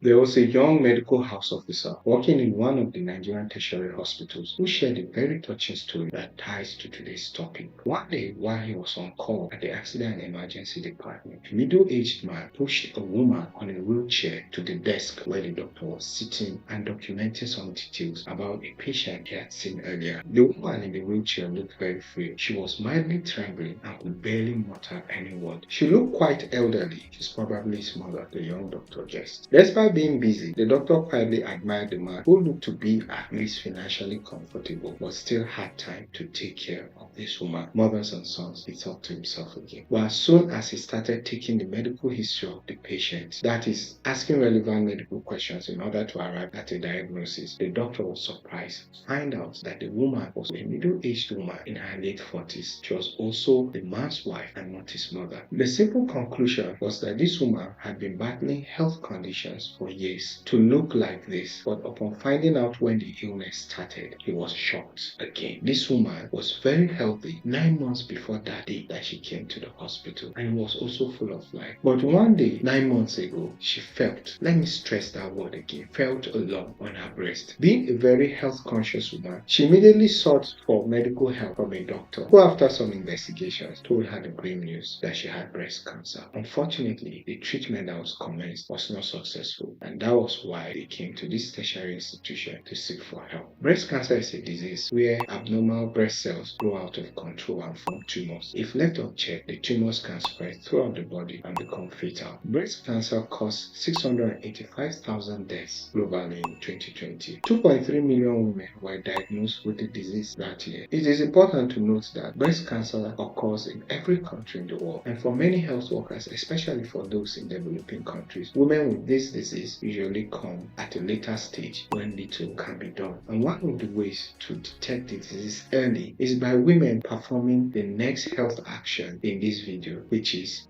There was a young medical house officer working in one of the Nigerian tertiary hospitals who shared a very touching story that ties to today's topic. One day, while he was on call at the accident and emergency department, a middle-aged man pushed a woman on a wheelchair to the desk where the doctor was sitting and documenting some details about a patient he had seen earlier. The woman in the wheelchair looked very frail. She was mildly trembling and could barely mutter any word. She looked quite elderly. She's probably his mother, the young doctor guessed. Despite being busy, the doctor quietly admired the man who looked to be at least financially comfortable but still had time to take care of this woman. Mothers and sons, he thought to himself again. But as soon as he started taking the medical history of the patient, that is, asking relevant medical questions in order to arrive at a diagnosis, the doctor was surprised to find out that the woman was a middle-aged woman in her late 40s. She was also the man's wife and not his mother. The simple conclusion was that this woman had been battling health conditions for years to look like this, but upon finding out when the illness started, he was shocked again. This woman was very healthy 9 months before that day that she came to the hospital, and was also full of life. But one day, 9 months ago, she felt, let me stress that word again, felt a lump on her breast. Being a very health conscious woman, she immediately sought for medical help from a doctor who, after some investigations, told her the grim news that she had breast cancer. Unfortunately, the treatment that was commenced was not successful, and that was why they came to this tertiary institution to seek for help. Breast cancer is a disease where abnormal breast cells grow out of control and form tumors. If left unchecked, the tumors can spread throughout the body and become fatal. Breast cancer caused 685,000 deaths globally in 2020. 2.3 million women were diagnosed with the disease that year. It is important to note that breast cancer occurs in every country in the world, and for many health workers, especially for those in developing countries, women with this disease usually come at a later stage when little can be done. And one of the ways to detect the disease early is by women performing the next health action in this video, which is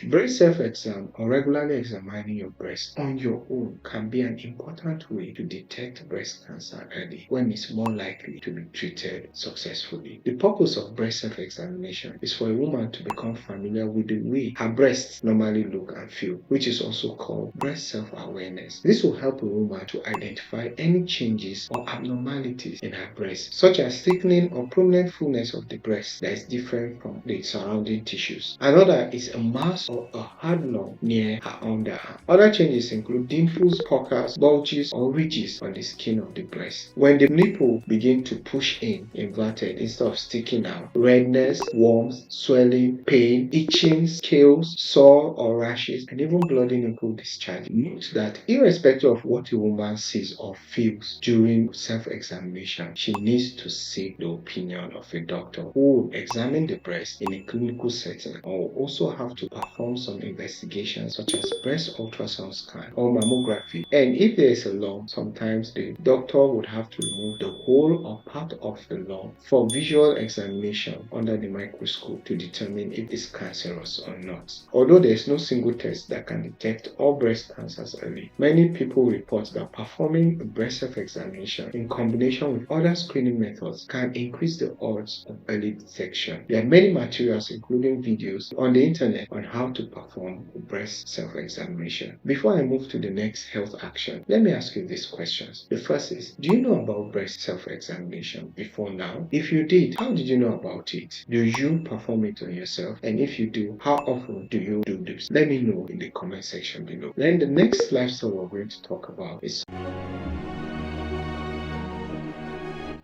breast self-exam or regularly examining your breast on your own can be an important way to detect breast cancer early when it's more likely to be treated successfully. The purpose of breast self-examination is for a woman to become familiar with the way her breasts normally look and feel, which is also called breast self-awareness. This will help a woman to identify any changes or abnormalities in her breast, such as thickening or prominent fullness of the breast that is different from the surrounding tissues. Another is a mass or a hard lump near her underarm. Other changes include dimples, puckers, bulges, or ridges on the skin of the breast. When the nipple begin to push in, inverted, instead of sticking out, redness, warmth, swelling, pain, itching, scales, sore or rashes, and even bloody nipple discharge. Note that irrespective of what a woman sees or feels during self-examination, she needs to seek the opinion of a doctor who will examine the breast in a clinical setting, or will also have to perform some investigations such as breast ultrasound scan or mammography. And if there is a lump, sometimes the doctor would have to remove the whole or part of the lump for visual examination under the microscope to determine if it's cancerous or not. Although there is no single test that can detect all breast cancers early, many people report that performing a breast self-examination in combination with other screening methods can increase the odds of early detection. There are many materials, including videos, on the internet on how to perform a breast self-examination. Before I move to the next health action, let me ask you these questions. The first is, do you know about breast self-examination before now? If you did, how did you know about it? Do you perform it on yourself? And if you do, how often do you do this? Let me know in the comment section below. Then the next lifestyle we're going to talk about is,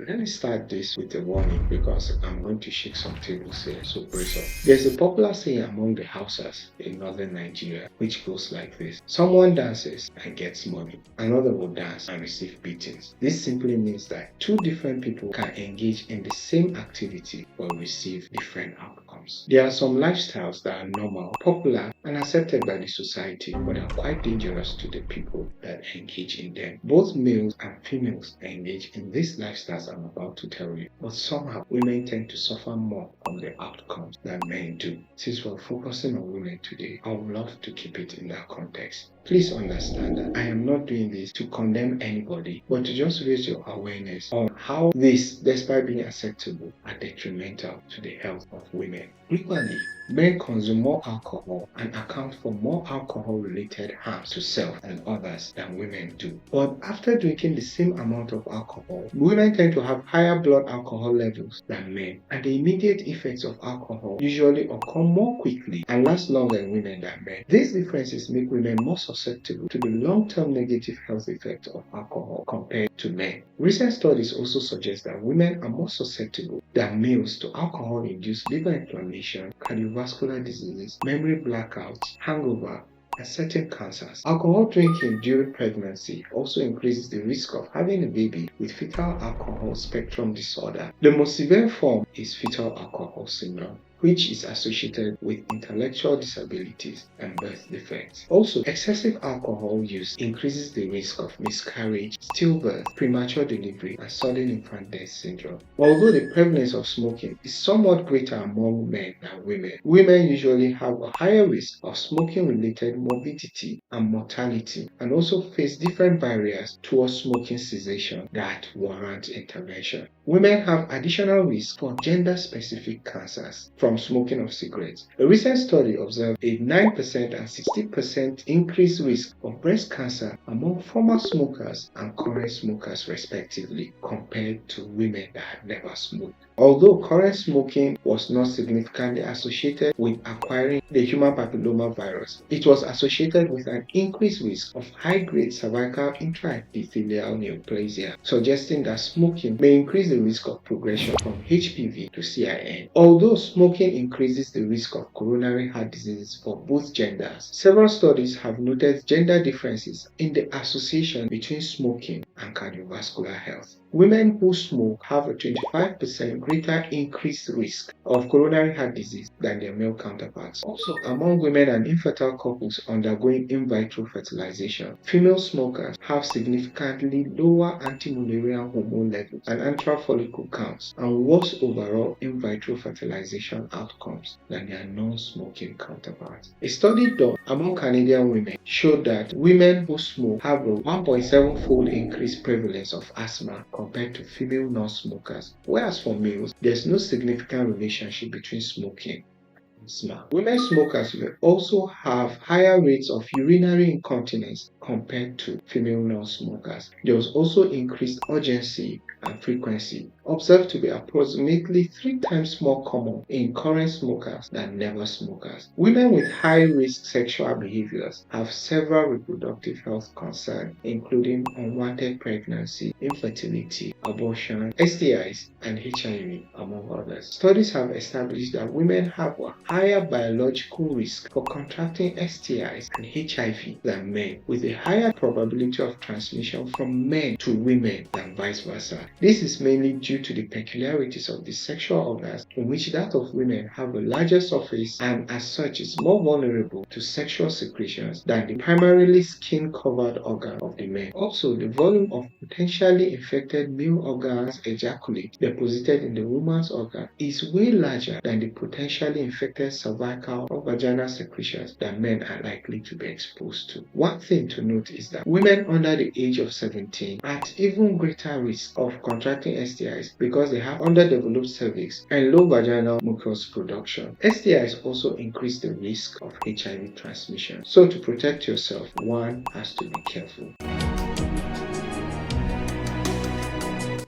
let me start this with a warning because I'm going to shake some tables here, so brace up. There's a popular saying among the Hausas in northern Nigeria which goes like this: someone dances and gets money, another will dance and receive beatings. This simply means that two different people can engage in the same activity but receive different outcomes. There are some lifestyles that are normal, popular, and accepted by the society, but are quite dangerous to the people that engage in them. Both males and females engage in these lifestyles I'm about to tell you, but somehow women tend to suffer more from the outcomes than men do. Since we're focusing on women today, I would love to keep it in that context. Please understand that I am not doing this to condemn anybody, but to just raise your awareness on how this, despite being acceptable, are detrimental to the health of women. Globally, men consume more alcohol and account for more alcohol-related harms to self and others than women do. But after drinking the same amount of alcohol, women tend to have higher blood alcohol levels than men, and the immediate effects of alcohol usually occur more quickly and last longer in women than men. These differences make women more susceptible to the long-term negative health effects of alcohol compared to men. Recent studies also suggest that women are more susceptible than males to alcohol-induced liver inflammation, cardiovascular diseases, memory blackouts, hangover, and certain cancers. Alcohol drinking during pregnancy also increases the risk of having a baby with fetal alcohol spectrum disorder. The most severe form is fetal alcohol syndrome, which is associated with intellectual disabilities and birth defects. Also, excessive alcohol use increases the risk of miscarriage, stillbirth, premature delivery, and sudden infant death syndrome. Although the prevalence of smoking is somewhat greater among men than women, women usually have a higher risk of smoking-related morbidity and mortality, and also face different barriers towards smoking cessation that warrant intervention. Women have additional risk for gender-specific cancers from smoking of cigarettes. A recent study observed a 9% and 60% increased risk of breast cancer among former smokers and current smokers respectively, compared to women that had never smoked. Although current smoking was not significantly associated with acquiring the human papilloma virus, it was associated with an increased risk of high-grade cervical intraepithelial neoplasia, suggesting that smoking may increase the risk of progression from HPV to CIN. Although smoking increases the risk of coronary heart disease for both genders, several studies have noted gender differences in the association between smoking and cardiovascular health. Women who smoke have a 25% greater increased risk of coronary heart disease than their male counterparts. Also, among women and infertile couples undergoing in vitro fertilization, female smokers have significantly lower anti-mullerian hormone levels and antral follicle counts and worse overall in vitro fertilization outcomes than their non-smoking counterparts. A study done among Canadian women showed that women who smoke have a 1.7-fold increased prevalence of asthma compared to female non-smokers, whereas for males, there's no significant relationship between smoking and asthma. Women smokers may also have higher rates of urinary incontinence compared to female non-smokers. There was also increased urgency and frequency, observed to be approximately 3 times more common in current smokers than never smokers. Women with high-risk sexual behaviors have several reproductive health concerns, including unwanted pregnancy, infertility, abortion, STIs, and HIV, among others. Studies have established that women have a higher biological risk for contracting STIs and HIV than men, with a higher probability of transmission from men to women than vice versa. This is mainly due to the peculiarities of the sexual organs, in which that of women have a larger surface and as such is more vulnerable to sexual secretions than the primarily skin-covered organ of the men. Also, the volume of potentially infected male organs ejaculate deposited in the woman's organ is way larger than the potentially infected cervical or vaginal secretions that men are likely to be exposed to. One thing to note is that women under the age of 17 are at even greater risk of contracting STIs because they have underdeveloped cervix and low vaginal mucus production. STIs also increase the risk of HIV transmission. So to protect yourself, one has to be careful.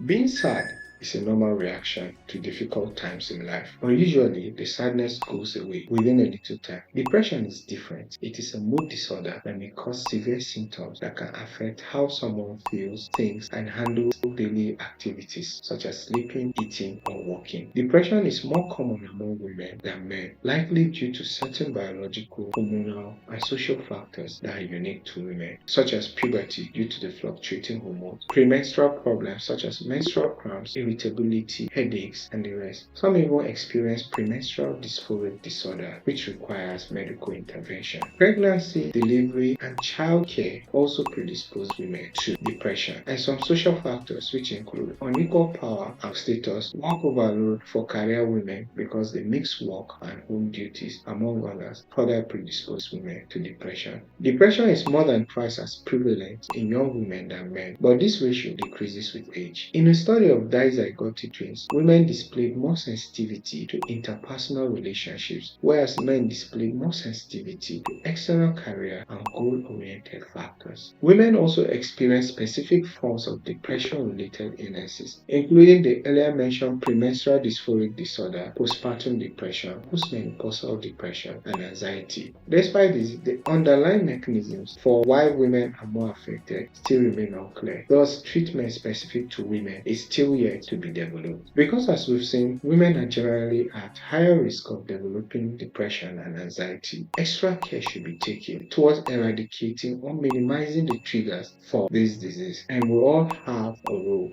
Being sad is a normal reaction to difficult times in life, but usually the sadness goes away within a little time. Depression is different. It is a mood disorder that may cause severe symptoms that can affect how someone feels, thinks, and handles daily activities such as sleeping, eating, or walking. Depression is more common among women than men, likely due to certain biological, hormonal, and social factors that are unique to women, such as puberty due to the fluctuating hormones, premenstrual problems such as menstrual cramps, irritability, headaches, and the rest. Some even experience premenstrual dysphoric disorder, which requires medical intervention. Pregnancy, delivery, and childcare also predispose women to depression, and some social factors which include unequal power and status, work overload for career women because they mix work and home duties, among others, further predispose women to depression. Depression is more than twice as prevalent in young women than men, but this ratio decreases with age. In a study of Dizer polyzygotic twins, women displayed more sensitivity to interpersonal relationships, whereas men displayed more sensitivity to external career and goal-oriented factors. Women also experienced specific forms of depression-related illnesses, including the earlier mentioned premenstrual dysphoric disorder, postpartum depression, postmenopausal depression, and anxiety. Despite this, the underlying mechanisms for why women are more affected still remain unclear. Thus, treatment specific to women is still yet to be developed. Because as we've seen, women are generally at higher risk of developing depression and anxiety. Extra care should be taken towards eradicating or minimizing the triggers for this disease, and we all have a role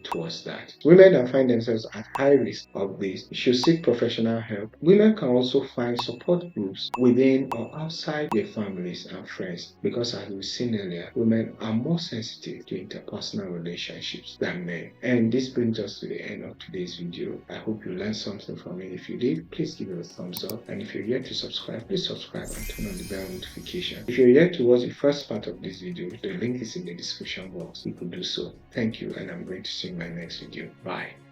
towards that. Women that find themselves at high risk of this should seek professional help. Women can also find support groups within or outside their families and friends, because as we've seen earlier, women are more sensitive to interpersonal relationships than men. And this brings us to the end of today's video. I hope you learned something from it. If you did, please give it a thumbs up, and if you're yet to subscribe, please subscribe and turn on the bell notification. If you're yet to watch the first part of this video, the link is in the description box. You could do so. Thank you, and I'm going to see you in my next video. Bye.